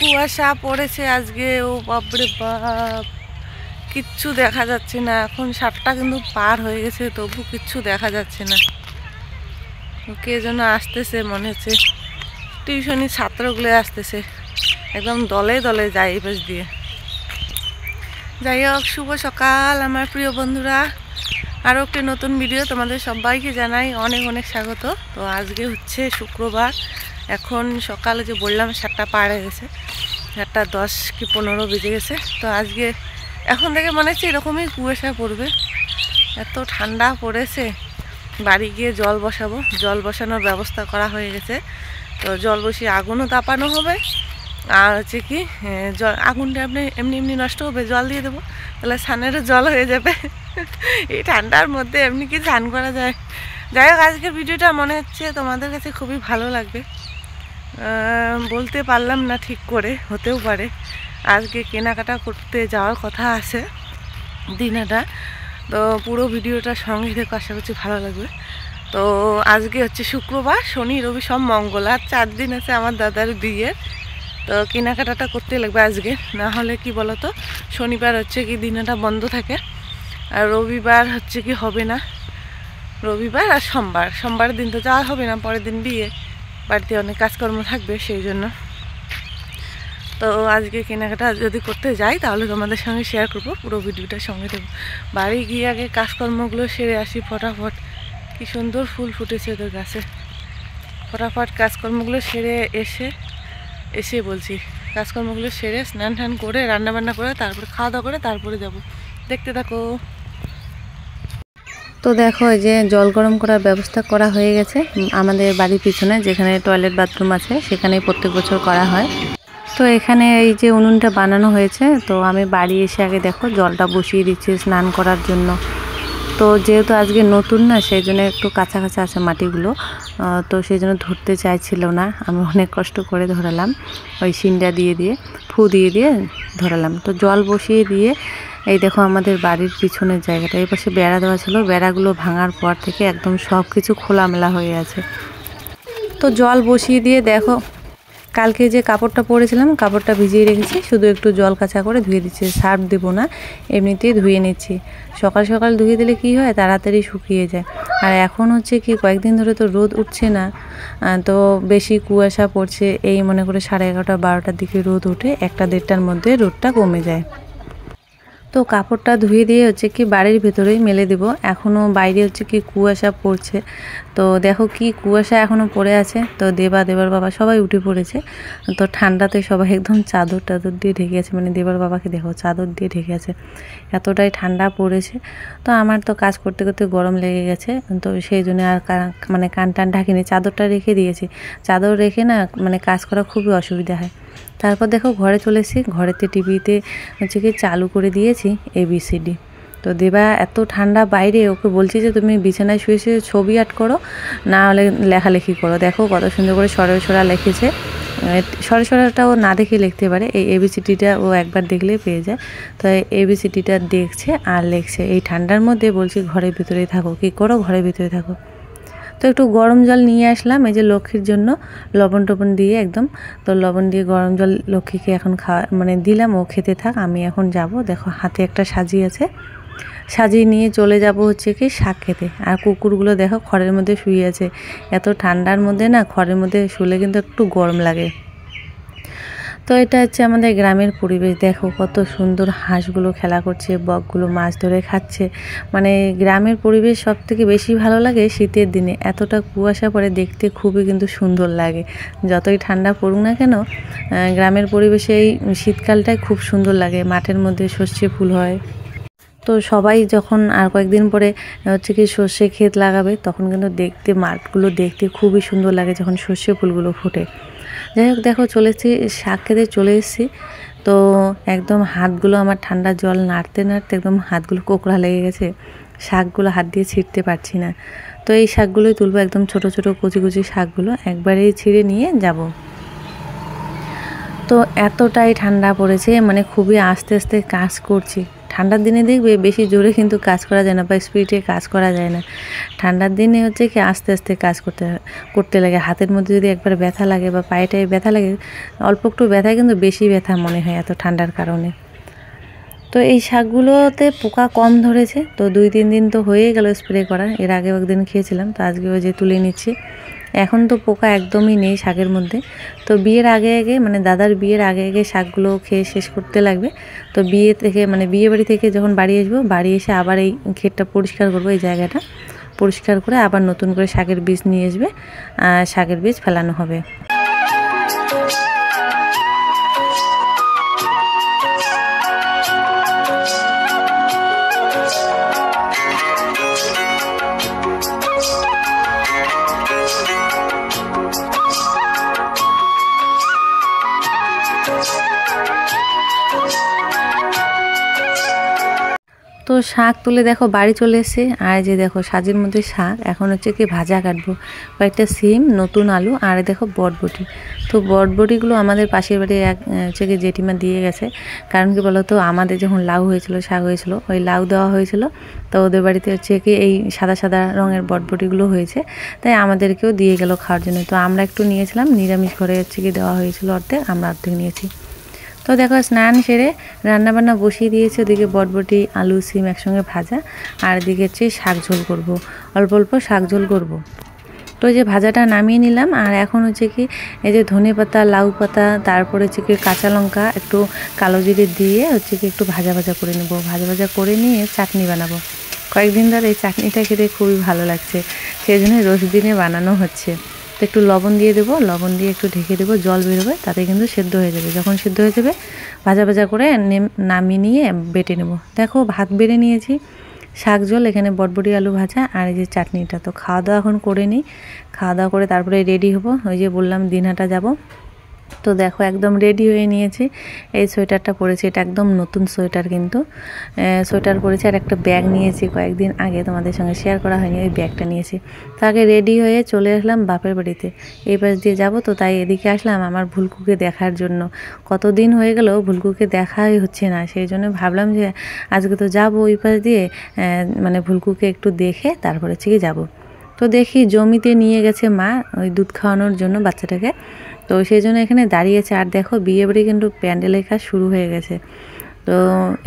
কুয়াশা পড়েছে আজকে, ও বাপরে বাপ, কিচ্ছু দেখা যাচ্ছে না। এখন 7টা কিন্তু পার হয়ে গেছে, তবু কিচ্ছু দেখা যাচ্ছে না। কে যেন আসতেছে মনে হচ্ছে, টিউশনি ছাত্রগুলো আসতেছে, একদম দলে দলে যায় এই পাশ দিয়ে। যাই হোক, শুভ সকাল আমার প্রিয় বন্ধুরা, আরও একটি নতুন ভিডিও তোমাদের সবাইকে জানাই অনেক অনেক স্বাগত। তো আজকে হচ্ছে শুক্রবার, এখন সকালে যে বললাম 7টা পার হয়ে গেছে, 7:10 কি 15 বেজে গেছে। তো আজকে এখন থেকে মনে হচ্ছে এরকমই কুয়াশা পড়বে, এত ঠান্ডা পড়েছে। বাড়ি গিয়ে জল বসাবো, জল বসানোর ব্যবস্থা করা হয়ে গেছে। তো জল বসিয়ে আগুনও তাপানো হবে, আর হচ্ছে কি আগুনটা এমনি এমনি নষ্ট হবে, জল দিয়ে দেবো, তাহলে স্নানেরও জল হয়ে যাবে। এই ঠান্ডার মধ্যে এমনি কি স্নান করা যায়। যাই হোক, আজকের ভিডিওটা মনে হচ্ছে তোমাদের কাছে খুবই ভালো লাগবে, বলতে পারলাম না ঠিক করে, হতেও পারে। আজকে কেনাকাটা করতে যাওয়ার কথা আছে দিনাটা, তো পুরো ভিডিওটা সঙ্গে দেখো, আশা করছি ভালো লাগবে। তো আজকে হচ্ছে শুক্রবার, শনি রবি সব মঙ্গল, আর 4 দিন আছে আমার দাদার বিয়ের। তো কেনাকাটাটা করতে লাগবে আজকে, না হলে কি বলতো, শনিবার হচ্ছে কি দিনটা বন্ধ থাকে, আর রবিবার হচ্ছে কি হবে না, রবিবার আর সোমবার দিন তো যাওয়া হবে না, পরের দিন বিয়ে, বাড়িতে অনেক কাজকর্ম থাকবে সেই জন্য। তো আজকে কেনাকাটা যদি করতে যাই তাহলে তোমাদের সঙ্গে শেয়ার করবো, পুরো ভিডিওটার সঙ্গে দেবো। বাড়ি গিয়ে আগে কাজকর্মগুলো সেরে আসি ফটাফট। কি সুন্দর ফুল ফুটেছে ওদের গাছে, ফটাফট কাজকর্মগুলো সেরে এসে বলছি, কাজকর্মগুলো সেরে স্নান টান করে রান্নাবান্না করে তারপরে খাওয়া দাওয়া করে তারপরে যাব। দেখতে থাকো। তো দেখো, এই যে জল গরম করার ব্যবস্থা করা হয়ে গেছে আমাদের বাড়ির পিছনে, যেখানে টয়লেট বাথরুম আছে, সেখানে প্রত্যেক বছর করা হয়। তো এখানে এই যে উনুনটা বানানো হয়েছে, তো আমি বাড়ি এসে আগে দেখো জলটা বসিয়ে দিচ্ছি স্নান করার জন্য। তো যেহেতু আজকে নতুন না, সেই জন্য একটু কাঁচা কাঁচা আছে মাটিগুলো, তো সেই জন্য ধরতে চাইছিল না, আমি অনেক কষ্ট করে ধরালাম, ওই সিন্ডা দিয়ে ফু দিয়ে ধরালাম। তো জল বসিয়ে দিয়ে এই দেখো আমাদের বাড়ির পিছনের জায়গাটা, এই পাশে বেড়া দেওয়া ছিল, বেড়াগুলো ভাঙার পর থেকে একদম সব কিছু খোলামেলা হয়ে আছে। তো জল বসিয়ে দিয়ে দেখো, কালকে যে কাপড়টা পরেছিলাম, কাপড়টা ভিজিয়ে রেখেছি, শুধু একটু জল কাঁচা করে ধুয়ে দিচ্ছি, সার্ফ দেবো না, এমনিতেই ধুয়ে নিচ্ছি। সকাল সকাল ধুয়ে দিলে কি হয়, তাড়াতাড়ি শুকিয়ে যায়। আর এখন হচ্ছে কি, কয়েকদিন ধরে তো রোদ উঠছে না, তো বেশি কুয়াশা পড়ছে, এই মনে করে 11:30 12টার দিকে রোদ ওঠে, 1টা 1:30টার মধ্যে রোদটা কমে যায়। তো কাপড়টা ধুয়ে দিয়ে হচ্ছে কি বাড়ির ভেতরেই মেলে দেব, এখনও বাইরে হচ্ছে কি কুয়াশা পড়ছে। তো দেখো কি কুয়াশা এখনও পড়ে আছে। তো দেবার বাবা সবাই উঠে পড়েছে, তো ঠান্ডাতে সবাই একদম চাদর দিয়ে ঢেকে আছে, মানে দেবার বাবাকে দেখো চাদর দিয়ে ঢেকে আছে, এতটাই ঠান্ডা পড়েছে। তো আমার তো কাজ করতে করতে গরম লেগে গেছে, তো সেই জন্য আর মানে কান টান ঢাকিনি, চাদরটা রেখে দিয়েছি। চাদর রেখে না মানে কাজ করা খুবই অসুবিধা হয়। তারপর দেখো ঘরে চলে এসেছি, ঘরেতে টিভিতে হচ্ছে কি চালু করে দিয়েছি ABCD। তো দেবা এত ঠান্ডা বাইরে, ওকে বলছি যে তুমি বিছানায় শুয়ে শুয়ে ছবি আর্ট করো, না হলে লেখালেখি করো। দেখো কত সুন্দর করে সরা লিখেছে, সরাটাও না দেখে লিখতে পারে, এই ABCDটা ও একবার দেখলেই পেয়ে যায়। তো ABCDটা দেখছে আর লিখছে। এই ঠান্ডার মধ্যে বলছি ঘরের ভিতরেই থাকো, কী করো, ঘরের ভিতরে থাকো। তো একটু গরম জল নিয়ে আসলাম এই যে লক্ষ্মীর জন্য, লবণ টবণ দিয়ে একদম। তো লবণ দিয়ে গরম জল লক্ষ্মীকে এখন মানে দিলাম, ও খেতে থাক, আমি এখন যাব। দেখো হাতে একটা সাজিয়ে নিয়ে চলে যাব হচ্ছে কি শাক খেতে। আর কুকুরগুলো দেখো খড়ের মধ্যে শুয়ে আছে, এত ঠান্ডার মধ্যে না খড়ের মধ্যে শুলে কিন্তু একটু গরম লাগে। তো এটা হচ্ছে আমাদের গ্রামের পরিবেশ, দেখো কত সুন্দর, হাঁসগুলো খেলা করছে, বকগুলো মাছ ধরে খাচ্ছে। মানে গ্রামের পরিবেশ সব থেকে বেশি ভালো লাগে শীতের দিনে, এতটা কুয়াশা পড়ে, দেখতে খুবই কিন্তু সুন্দর লাগে। যতই ঠান্ডা পড়ুক না কেন, গ্রামের পরিবেশে এই শীতকালটাই খুব সুন্দর লাগে। মাঠের মধ্যে সর্ষে ফুল হয়, তো সবাই যখন আর কয়েকদিন পরে হচ্ছে কি সর্ষে ক্ষেত লাগাবে, তখন কিন্তু দেখতে মাঠগুলো দেখতে খুবই সুন্দর লাগে যখন সর্ষে ফুলগুলো ফোটে। যাই হোক দেখো, চলে এসেছি শাক খেতে, চলে এসেছি। তো একদম হাতগুলো আমার ঠান্ডা জল নাড়তে একদম হাতগুলো কোকড়া লেগে গেছে, শাকগুলো হাত দিয়ে ছিঁড়তে পারছি না। তো এই শাকগুলোই তুলবো, একদম ছোট ছোট কুচি শাকগুলো একবারেই ছিঁড়ে নিয়ে যাব। তো এতটাই ঠান্ডা পড়েছে, মানে খুবই আস্তে আস্তে কাজ করছি, ঠান্ডার দিনে দেখবে বেশি জোরে কিন্তু কাজ করা যায় না বা স্পিডে কাজ করা যায় না। ঠান্ডার দিনে হচ্ছে কি আস্তে আস্তে কাজ করতে লাগে। হাতের মধ্যে যদি একবার ব্যথা লাগে বা পায়েটায় ব্যথা লাগে, অল্প একটু ব্যথা কিন্তু বেশি ব্যথা মনে হয় এত ঠান্ডার কারণে। তো এই শাকগুলোতে পোকা কম ধরেছে, তো 2-3 দিন তো হয়ে গেল স্প্রে করা। এর আগেও একদিন খেয়েছিলাম, তো আজকেও যে তুলে নিচ্ছি। এখন তো পোকা একদমই নেই শাকের মধ্যে। তো বিয়ের আগে আগে মানে দাদার বিয়ের আগে আগে শাকগুলো খেয়ে শেষ করতে লাগবে। তো বিয়ে বাড়ি থেকে যখন বাড়ি আসবো, বাড়ি এসে আবার এই ক্ষেতটা পরিষ্কার করবো, এই জায়গাটা পরিষ্কার করে আবার নতুন করে শাকের বীজ নিয়ে আসবে, শাকের বীজ ফেলানো হবে। তো শাক তুলে দেখো বাড়ি চলে এসেছে। আর যে দেখো সাজের মধ্যে শাক, এখন হচ্ছে কি ভাজা কাটবো, কয়েকটা সিম, নতুন আলু, আর দেখো বটবটি। তো বটবটিগুলো আমাদের পাশের বাড়ি হচ্ছে কি জেঠিমা দিয়ে গেছে। কারণ কি বলো তো, আমাদের যখন লাউ হয়েছিল, শাক হয়েছিল, ওই লাউ দেওয়া হয়েছিল, তো ওদের বাড়িতে হচ্ছে কি এই সাদা সাদা রঙের বটবটিগুলো হয়েছে, তাই আমাদেরকেও দিয়ে গেল খাওয়ার জন্য। তো আমরা একটু নিয়েছিলাম, নিরামিষ ঘরে হচ্ছে কি দেওয়া হয়েছিল অর্ধেক, আমরা অর্ধেক নিয়েছি। তো দেখো স্নান সেরে রান্নাবান্না বসিয়ে দিয়েছে। ওদিকে বটবটি, আলু, সিম একসঙ্গে ভাজা, আর এদিকে হচ্ছে শাক ঝোল করব, অল্প অল্প শাক ঝোল করব। তো যে ভাজাটা নামিয়ে নিলাম, আর এখন হচ্ছে কি এই যে ধনে পাতা, লাউ পাতা, তারপরে হচ্ছে কি কাঁচা লঙ্কা, একটু কালো জিরে দিয়ে হচ্ছে কি একটু ভাজা ভাজা করে নেব। ভাজা ভাজা করে নিয়ে চাটনি বানাবো। কয়েকদিন ধরে এই চাটনিটা খেতে খুবই ভালো লাগছে, সেই জন্য রোজ দিনে বানানো হচ্ছে। তো একটু লবণ দিয়ে দেবো, লবণ দিয়ে একটু ঢেকে দেবো, জল বেরোবে, তাতে কিন্তু সেদ্ধ হয়ে যাবে। যখন সেদ্ধ হয়ে যাবে ভাজা ভাজা করে নামিয়ে নিয়ে বেটে নেব। দেখো ভাত বেড়ে নিয়েছি, শাক ঝোল, এখানে বটবটি আলু ভাজা, আর এই যে চাটনিটা। তো খাওয়া দাওয়া এখন করে নিই, খাওয়া দাওয়া করে তারপরে রেডি হব। ওই যে বললাম দিনহাটা যাব। তো দেখো একদম রেডি হয়ে নিয়েছি। এই সোয়েটারটা পরেছি, এটা একদম নতুন সোয়েটার, কিন্তু সোয়েটার পরেছি। আর একটা ব্যাগ নিয়েছি, কয়েকদিন আগে তোমাদের সঙ্গে শেয়ার করা হয়নি, ওই ব্যাগটা নিয়েছি। তাকে রেডি হয়ে চলে আসলাম বাপের বাড়িতে, এই পাশ দিয়ে যাব। তো তাই এদিকে আসলাম আমার ভুলকুকে দেখার জন্য। কতদিন হয়ে গেল ভুলকুকে দেখাই হচ্ছে না, সেই জন্য ভাবলাম যে আজকে তো যাব ওই পাশ দিয়ে, মানে ভুলকুকে একটু দেখে তারপরে হচ্ছে কি যাবো। তো দেখি জমিতে নিয়ে গেছে মা ওই দুধ খাওয়ানোর জন্য বাচ্চাটাকে, তো সেই জন্য এখানে দাঁড়িয়েছে। আর দেখো বিয়েবাড়ি কিন্তু প্যান্ডেলের কাজ শুরু হয়ে গেছে। তো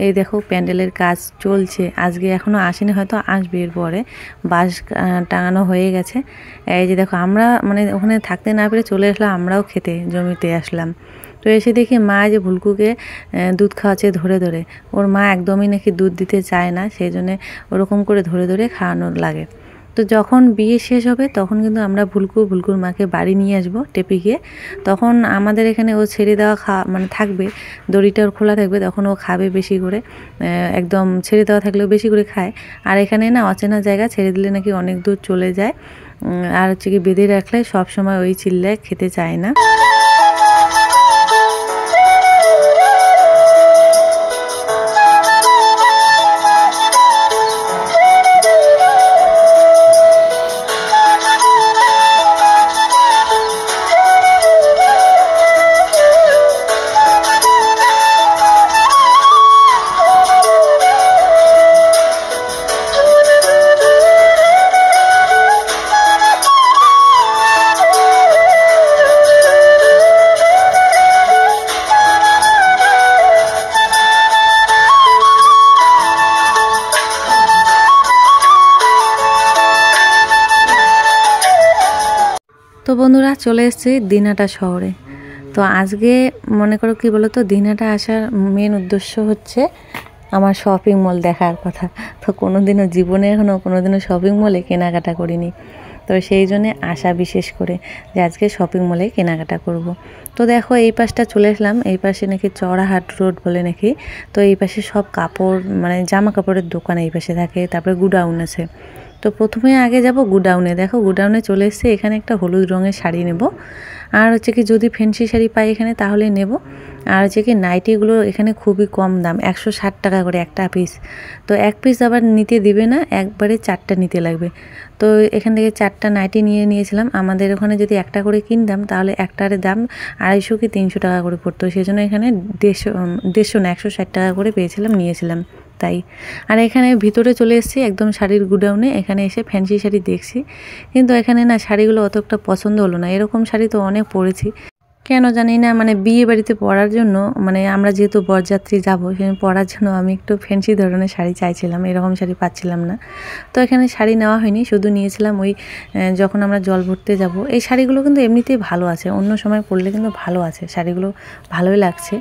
এই দেখো প্যান্ডেলের কাজ চলছে, আজকে এখনও আসেনি, হয়তো আসবে এরপরে। বাঁশ টাঙানো হয়ে গেছে। এই যে দেখো আমরা মানে ওখানে থাকতে না পেরে চলে আসলাম, আমরাও খেতে জমিতে আসলাম। তো এসে দেখি মা যে ভুলকুকে দুধ খাওয়াচ্ছে ধরে ধরে। ওর মা একদমই নাকি দুধ দিতে চায় না, সেই জন্যে ওরকম করে ধরে ধরে খাওয়ানো লাগে। তো যখন বিয়ে শেষ হবে তখন কিন্তু আমরা ভুলকুর মাকে বাড়ি নিয়ে আসবো টেপি গিয়ে। তখন আমাদের এখানে ও ছেড়ে দেওয়া মানে থাকবে, দড়িটা ওর খোলা থাকবে, তখন ও খাবে বেশি করে, একদম ছেড়ে দেওয়া থাকলেও বেশি করে খায়। আর এখানে না অচেনা জায়গা, ছেড়ে দিলে নাকি অনেক দূর চলে যায়, আর হচ্ছে কি বেঁধে রাখলে সব সময় ওই চিল্লায়, খেতে চায় না। তো বন্ধুরা চলে এসেছি দিনহাটা শহরে। তো আজকে মনে করো কি বলো তো, দিনহাটা আসার মেন উদ্দেশ্য হচ্ছে আমার শপিং মল দেখার কথা। তো কোনোদিনও জীবনে এখনও কোনোদিনও শপিং মলে কেনাকাটা করিনি, তো সেই জন্যে আসা বিশেষ করে যে আজকে শপিং মলে কেনাকাটা করব। তো দেখো এই পাশটা চলে আসলাম, এই পাশে নাকি চড়াহাট রোড বলে নাকি। তো এই পাশে সব কাপড় মানে জামা কাপড়ের দোকান এই পাশে থাকে, তারপরে গুডাউন আছে। তো প্রথমে আগে যাব গুডাউনে। দেখো গুডাউনে চলে এসেছে, এখানে একটা হলুদ রঙের শাড়ি নেব, আর হচ্ছে কি যদি ফ্যান্সি শাড়ি পাই এখানে তাহলে নেব। আর হচ্ছে কি নাইটিগুলো এখানে খুবই কম দাম, 160 টাকা করে একটা পিস। তো এক পিস আবার নিতে দিবে না, একবারে 4টা নিতে লাগবে। তো এখান থেকে 4টা নাইটি নিয়েছিলাম। আমাদের ওখানে যদি একটা করে কিনতাম তাহলে একটার দাম 250 কি 300 টাকা করে পড়তো, সেই জন্য এখানে 150 না 160 টাকা করে নিয়েছিলাম। তাই। আর এখানে ভিতরে চলে এসেছি একদম শাড়ির গুডাউনে, এখানে এসে ফ্যান্সি শাড়ি দেখছি, কিন্তু এখানে না শাড়িগুলো অত একটা পছন্দ হলো না। এরকম শাড়ি তো অনেক পরেছি, কেন জানি না মানে বিয়ে বাড়িতে পরার জন্য, মানে আমরা যেহেতু বরযাত্রী যাবো সেখানে পরার জন্য আমি একটু ফ্যান্সি ধরনের শাড়ি চাইছিলাম, এরকম শাড়ি পাচ্ছিলাম না। তো এখানে শাড়ি নেওয়া হয়নি, শুধু নিয়েছিলাম ওই যখন আমরা জল ভরতে যাব। এই শাড়িগুলো কিন্তু এমনিতেই ভালো আছে, অন্য সময় পরলে কিন্তু ভালো আছে, শাড়িগুলো ভালোই লাগছে।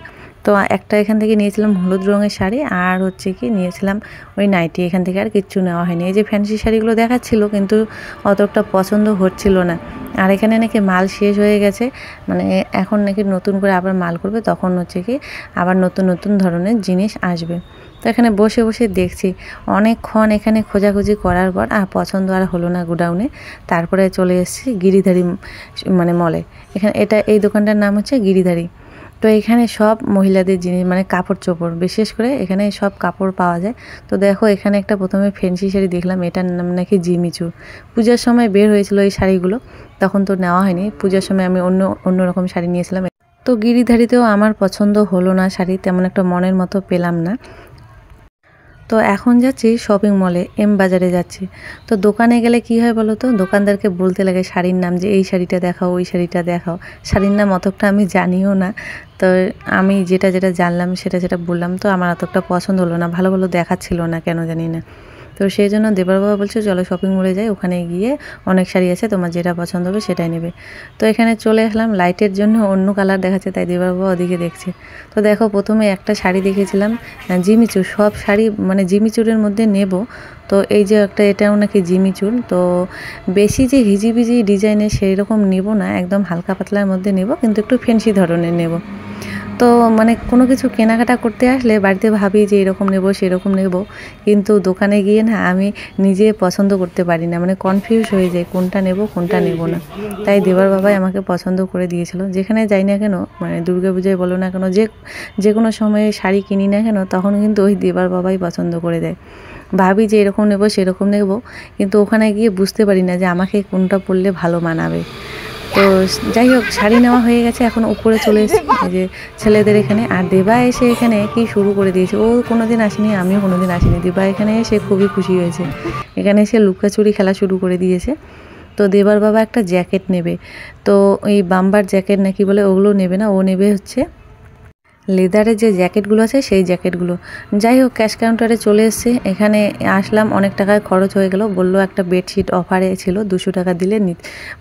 তো একটা এখান থেকে নিয়েছিলাম হলুদ রঙের শাড়ি, আর হচ্ছে কি নিয়েছিলাম ওই নাইটি। এখান থেকে আর কিচ্ছু নেওয়া হয়নি। এই যে ফ্যান্সি শাড়িগুলো দেখাচ্ছিল কিন্তু অতটা পছন্দ হচ্ছিল না। আর এখানে নাকি মাল শেষ হয়ে গেছে, মানে এখন নাকি নতুন করে আবার মাল করবে, তখন হচ্ছে কি আবার নতুন নতুন ধরনের জিনিস আসবে। তো এখানে বসে বসে দেখছি অনেকক্ষণ, এখানে খোঁজাখুঁজি করার পর পছন্দ আর হলো না গোডাউনে। তারপরে চলে এসেছি গিরিধারী মানে মলে। এখানে এই দোকানটার নাম হচ্ছে গিরিধারী। তো এখানে সব মহিলাদের জিনিস, মানে কাপড় চোপড়, বিশেষ করে এখানে সব কাপড় পাওয়া যায়। তো দেখো এখানে একটা প্রথমে ফ্যান্সি শাড়ি দেখলাম, এটার নাম নাকি জিমিচু। পূজার সময় বের হয়েছিল এই শাড়িগুলো, তখন তো নেওয়া হয়নি। পূজার সময় আমি অন্যরকম শাড়ি নিয়েছিলাম। তো গিরিধারীতেও আমার পছন্দ হলো না শাড়ি, তেমন একটা মনের মতো পেলাম না। তো এখন যাচ্ছি শপিং মলে, এম বাজারে যাচ্ছি। তো দোকানে গেলে কি হয় বলো তো, দোকানদারকে বলতে লাগে শাড়ির নাম, যে এই শাড়িটা দেখাও, ওই শাড়িটা দেখাও। শাড়ির নাম অতটা আমি জানিও না, তো আমি যেটা জানলাম সেটা বললাম। তো আমার অতটা পছন্দ হলো না, ভালো ভালো দেখাচ্ছিল না, কেন জানি না। তো সেই জন্য দেবার বাবা বলছে চলো শপিং মলে যাই, ওখানে গিয়ে অনেক শাড়ি আছে, তোমার যেটা পছন্দ হবে সেটাই নেবে। তো এখানে চলে আসলাম, লাইটের জন্য অন্য কালার দেখাচ্ছে, তাই দেবার বাবা ওদিকে দেখছে। তো দেখো প্রথমে একটা শাড়ি দেখেছিলাম জিমিচুর, সব শাড়ি মানে জিমিচুরের মধ্যে নেব। তো এই যে একটা, এটাও নাকি জিমিচুর। তো বেশি যে হিজিবিজি ডিজাইনের সেই রকম নেব না, একদম হালকা পাতলার মধ্যে নেব, কিন্তু একটু ফ্যান্সি ধরনের নেব। তো মানে কোনো কিছু কেনাকাটা করতে আসলে বাড়িতে ভাবি যে এরকম নেব সেরকম নেব, কিন্তু দোকানে গিয়ে না আমি নিজে পছন্দ করতে পারি না, মানে কনফিউজ হয়ে যায় কোনটা নেব কোনটা নেব না। তাই দেবার বাবাই আমাকে পছন্দ করে দিয়েছিল। যেখানে যাই না কেন, মানে দুর্গাপূজায় বলো না কেন, যে কোনো সময়ে শাড়ি কিনি না কেন, তখন কিন্তু ওই দেবার বাবাই পছন্দ করে দেয়। ভাবি যে এরকম নেব সেরকম নেব, কিন্তু ওখানে গিয়ে বুঝতে পারি না যে আমাকে কোনটা পরলে ভালো মানাবে। তো যাই হোক, শাড়ি নেওয়া হয়ে গেছে, এখন উপরে চলে এসেছি এই যে ছেলেদের এখানে। আর দেবা এসে এখানে কি শুরু করে দিয়েছে, ও কোনোদিন আসেনি, আমিও কোনোদিন আসিনি। দেবা এখানে এসে খুবই খুশি হয়েছে, এখানে এসে লুকাচুরি খেলা শুরু করে দিয়েছে। তো দেবার বাবা একটা জ্যাকেট নেবে, তো এই বাম্বার জ্যাকেট নাকি বলে, ওগুলো নেবে না, ও নেবে হচ্ছে লেদারের যে জ্যাকেটগুলো আছে সেই জ্যাকেটগুলো। যাই হোক, ক্যাশ কাউন্টারে চলে এসেছি, এখানে আসলাম, অনেক টাকায় খরচ হয়ে গেল। বললো একটা বেডশিট অফারে ছিল, 200 টাকা দিলে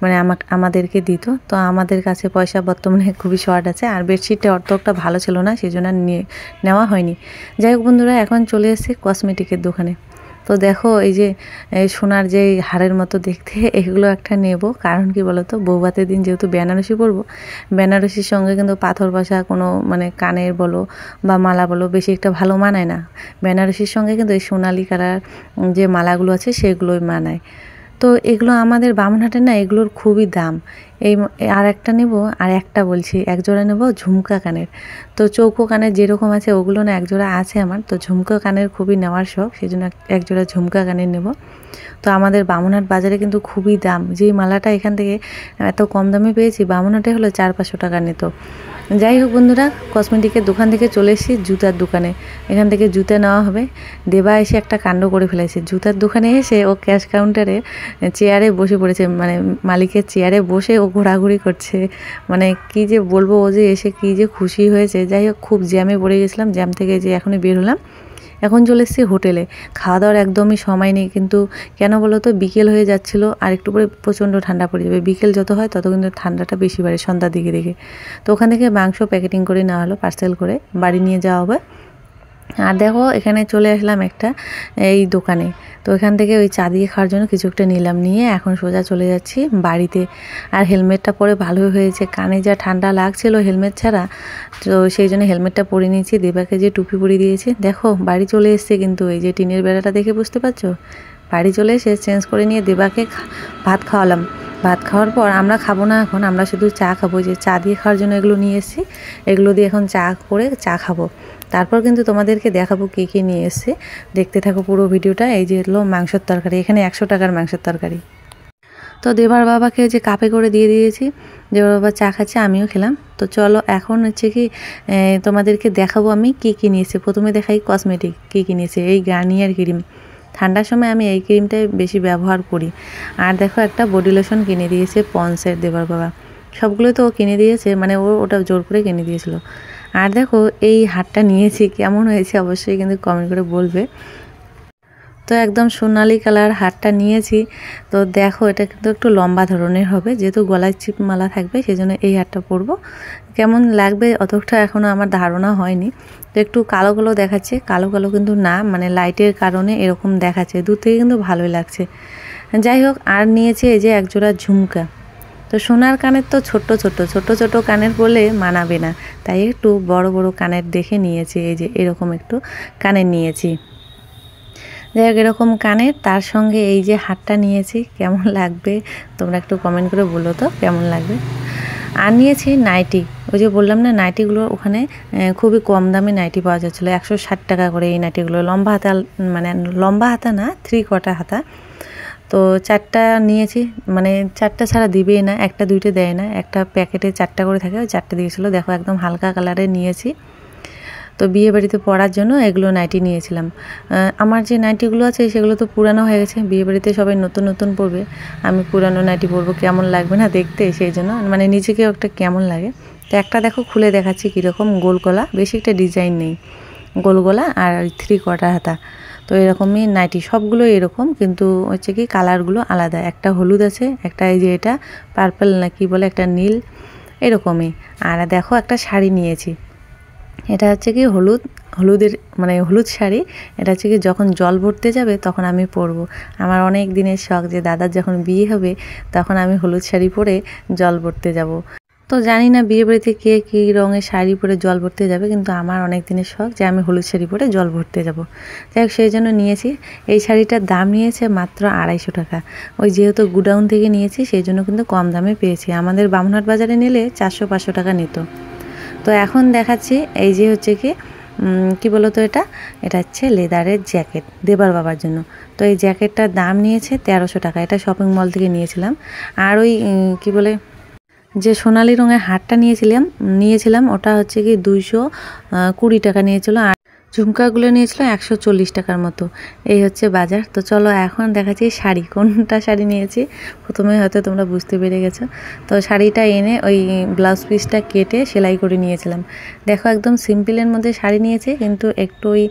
মানে আমাদেরকে দিত। তো আমাদের কাছে পয়সা বর্তমানে খুবই শর্ট আছে, আর বেডশিটটা অতটা ভালো ছিল না, সেই জন্য নেওয়া হয়নি। যাই হোক বন্ধুরা, এখন চলে এসেছি কসমেটিকের দোকানে। তো দেখো এই যে সোনার যে হারের মতো দেখতে, এগুলো একটা নেব। কারণ কি বলো তো, বৌভাতের দিন যেহেতু বেনারসি পরবো, বেনারসির সঙ্গে কিন্তু পাথর বসা কোনো মানে কানের বলো বা মালা বলো বেশি একটা ভালো মানায় না। বেনারসির সঙ্গে কিন্তু এই সোনালি কালার যে মালাগুলো আছে সেগুলোই মানায়। তো এগুলো আমাদের বামুনহাটে না, এগুলোর খুবই দাম। এই আর একটা নেব, আর একটা বলছি একজোড়া নেব ঝুমকা কানের। তো চৌকো কানের যেরকম আছে ওগুলো না একজোড়া আছে আমার, তো ঝুমকা কানের খুবই নেওয়ার শখ, সেই জন্য একজোড়া ঝুমকা কানের নেব। তো আমাদের বামুনহাট বাজারে কিন্তু খুবই দাম, যেই মালাটা এখান থেকে এত কম দামে পেয়েছি, বামুনহাটে হলো 400-500 টাকা নিত। যাই হোক বন্ধুরা, কসমেটিকের দোকান থেকে চলে এসেছি জুতার দোকানে, এখান থেকে জুতা নেওয়া হবে। দেবা এসে একটা কাণ্ড করে ফেলেছে, জুতার দোকানে এসে ও ক্যাশ কাউন্টারে চেয়ারে বসে পড়েছে, মানে মালিকের চেয়ারে বসে ও ঘোরাঘুরি করছে। মানে কি যে বলবো, ও যে এসে কি যে খুশি হয়েছে। যাই হোক, খুব জ্যামে পড়ে গেছিলাম, জ্যাম থেকে যে এখনই বের হলাম। এখন চলে এসেছি হোটেলে, খাওয়া দাওয়ার একদমই সময় নেই, কিন্তু কেন বলো তো, বিকেল হয়ে যাচ্ছিলো, আর একটু পরে প্রচণ্ড ঠান্ডা পড়ে যাবে। বিকেল যত হয় তত কিন্তু ঠান্ডাটা বেশি বাড়ে সন্ধ্যার দিকে দেখে। তো ওখান থেকে মাংস প্যাকেটিং করে নেওয়া হলো, পার্সেল করে বাড়ি নিয়ে যাওয়া হবে। আর দেখো এখানে চলে আসলাম একটা এই দোকানে। তো এখান থেকে ওই চা দিয়ে খাওয়ার জন্য কিছু একটা নিলাম, নিয়ে এখন সোজা চলে যাচ্ছি বাড়িতে। আর হেলমেটটা পরে ভালোই হয়েছে, কানে যা ঠান্ডা লাগছিল হেলমেট ছাড়া, তো সেই জন্য হেলমেটটা পরে নিয়েছি। দেবাকে যে টুপি পরিয়ে দিয়েছি, দেখো বাড়ি চলে এসছে, কিন্তু এই যে টিনের বেড়াটা দেখে বুঝতে পারছো, বাড়ি চলে এসে চেঞ্জ করে নিয়ে দেবাকে ভাত খাওয়ালাম। ভাত খাওয়ার পর আমরা খাবো না এখন, আমরা শুধু চা খাবো, যে চা দিয়ে খাওয়ার জন্য এগুলো নিয়ে এসেছি, এগুলো দিয়ে এখন চা করে চা খাবো। তারপর কিন্তু তোমাদেরকে দেখাবো কী কী নিয়ে এসেছে, দেখতে থাকো পুরো ভিডিওটা। এই যে হলো মাংসের তরকারি, এখানে 100 টাকার মাংসের তরকারি। তো দেবার বাবাকে যে কাপে করে দিয়ে দিয়েছি, দেবার বাবা চা খাচ্ছে, আমিও খেলাম। তো চলো এখন হচ্ছে কি তোমাদেরকে দেখাবো আমি কি কী নিয়েছি। প্রথমে দেখাই কসমেটিক কী কী নিয়েছি। এই গার্নিয়ার ক্রিম, ঠান্ডার সময় আমি এই ক্রিমটাই বেশি ব্যবহার করি। আর দেখো একটা বডি লোশন কিনে দিয়েছে পন্সের দেবার বাবা। সবগুলো তো ও কিনে দিয়েছে, মানে ও ওটা জোর করে কিনে দিয়েছিল। আর দেখো এই হারটা নিয়েছি, কেমন হয়েছে অবশ্যই কিন্তু কমেন্ট করে বলবে। তো একদম সোনালি কালার হারটা নিয়েছি। তো দেখো এটা কিন্তু একটু লম্বা ধরনের হবে, যেহেতু গলায় চিপ মালা থাকবে সেজন্য এই হারটা পরবো। কেমন লাগবে অতটা এখনও আমার ধারণা হয়নি। তো একটু কালো কালো দেখাচ্ছে, কালো কালো কিন্তু না, মানে লাইটের কারণে এরকম দেখাচ্ছে, দূর থেকে কিন্তু ভালোই লাগছে। যাই হোক, আর নিয়েছি এই যে একজোড়া ঝুমকা। তো সোনার কানের তো ছোট ছোট কানের বলে মানাবে না, তাই একটু বড় বড় কানের দেখে নিয়েছি। এই যে এরকম একটু কানের নিয়েছি। যাই হোক, এরকম কানের, তার সঙ্গে এই যে হারটা নিয়েছি, কেমন লাগবে তোমরা একটু কমেন্ট করে বলো তো কেমন লাগবে। আর নিয়েছি নাইটি। ওই যে বললাম না, নাইটিগুলো ওখানে খুবই কম দামে নাইটি পাওয়া যাচ্ছিলো, 160 টাকা করে এই নাইটিগুলো। লম্বা হাতা, মানে লম্বা হাতা না, 3/4 হাতা। তো 4টা নিয়েছি, মানে 4টা ছাড়া দিবেই না, একটা দুইটা দেয় না, একটা প্যাকেটে 4টা করে থাকে, ওই 4টা দিয়েছিলো। দেখো একদম হালকা কালারে নিয়েছি। তো বিয়ে বাড়িতে পরার জন্য এগুলো নাইটি নিয়েছিলাম। আমার যে নাইটিগুলো আছে সেগুলো তো পুরানো হয়ে গেছে, বিয়ে বাড়িতে সবাই নতুন নতুন পরবে, আমি পুরানো নাইটি পরবো, কেমন লাগবে না দেখতে, সেই জন্য মানে নিজেকেও একটা কেমন লাগে। তো একটা দেখো খুলে দেখাচ্ছি কীরকম, গোল গলা, বেশি একটা ডিজাইন নেই, গোল গলা আর 3/4 হাতা। তো এরকমই নাইটি, সবগুলো এরকম, কিন্তু হচ্ছে কি কালারগুলো আলাদা, একটা হলুদ আছে, একটা এই যে এটা পার্পল না কি বলে, একটা নীল, এরকমই। আর দেখো একটা শাড়ি নিয়েছি, এটা হচ্ছে কি হলুদের মানে হলুদ শাড়ি। এটা হচ্ছে কি যখন জল ভরতে যাবে তখন আমি পরবো। আমার অনেক দিনের শখ যে দাদার যখন বিয়ে হবে তখন আমি হলুদ শাড়ি পরে জল ভরতে যাব। তো জানি না বিয়ে বাড়িতে কে কী রঙের শাড়ি পরে জল ভরতে যাবে, কিন্তু আমার অনেক দিনের শখ যে আমি হলুদ শাড়ি পরে জল ভরতে যাব। যাই হোক, সেই জন্য নিয়েছি। এই শাড়িটার দাম নিয়েছে মাত্র 250 টাকা। ওই যেহেতু গুডাউন থেকে নিয়েছি সেই জন্য কিন্তু কম দামে পেয়েছি, আমাদের বামুনহাট বাজারে নিলে 400-500 টাকা নিত। তো এখন দেখাচ্ছি এই যে হচ্ছে কি বলতো, এটা হচ্ছে লেদারের জ্যাকেট দেবার বাবার জন্য। তো এই জ্যাকেটটার দাম নিয়েছে 1300 টাকা, এটা শপিং মল থেকে নিয়েছিলাম। আর ওই কি বলে যে সোনালি রঙের হারটা নিয়েছিলাম ওটা হচ্ছে কি 220 টাকা নিয়েছিল। আর ঝুমকাগুলো নিয়েছিল 140 টাকার মতো। এই হচ্ছে বাজার। তো চলো এখন দেখাচ্ছি শাড়ি, কোনটা শাড়ি নিয়েছি প্রথমে হয়তো তোমরা বুঝতে পেরে গেছো। তো শাড়িটা এনে ওই ব্লাউজ পিসটা কেটে সেলাই করে নিয়েছিলাম। দেখো একদম সিম্পলের মধ্যে শাড়ি নিয়েছি, কিন্তু একটু ওই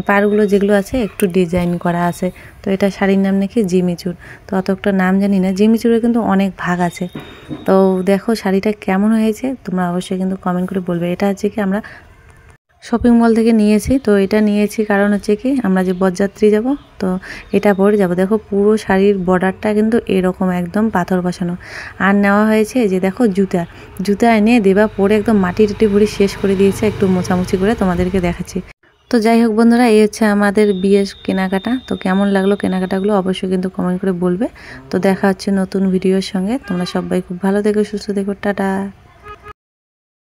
পাড়গুলো যেগুলো আছে একটু ডিজাইন করা আছে। তো এটা শাড়ির নাম নাকি জিমিচুর, তো অত একটা নাম জানি না। জিমিচুরের কিন্তু অনেক ভাগ আছে। তো দেখো শাড়িটা কেমন হয়েছে তোমরা অবশ্যই কিন্তু কমেন্ট করে বলবে। এটা হচ্ছে কি আমরা শপিং মল থেকে নিয়েছি। তো এটা নিয়েছি কারণ হচ্ছে কি আমরা যে বরযাত্রী যাব, তো এটা পরে যাব। দেখো পুরো শাড়ির বর্ডারটা কিন্তু এরকম একদম পাথর বসানো। আর নেওয়া হয়েছে যে দেখো জুতা এনে দেবা পরে একদম মাটি টাটি ভরে শেষ করে দিয়েছে, একটু মোছামুছি করে তোমাদেরকে দেখাচ্ছি। তো যাই হোক বন্ধুরা, এই হচ্ছে আমাদের বিয়ের কেনাকাটা। তো কেমন লাগলো কেনাকাটাগুলো অবশ্যই কিন্তু কমেন্ট করে বলবে। তো দেখা হচ্ছে নতুন ভিডিওর সঙ্গে। তোমরা সবাই খুব ভালো থেকো, সুস্থ থেকো, টাটা।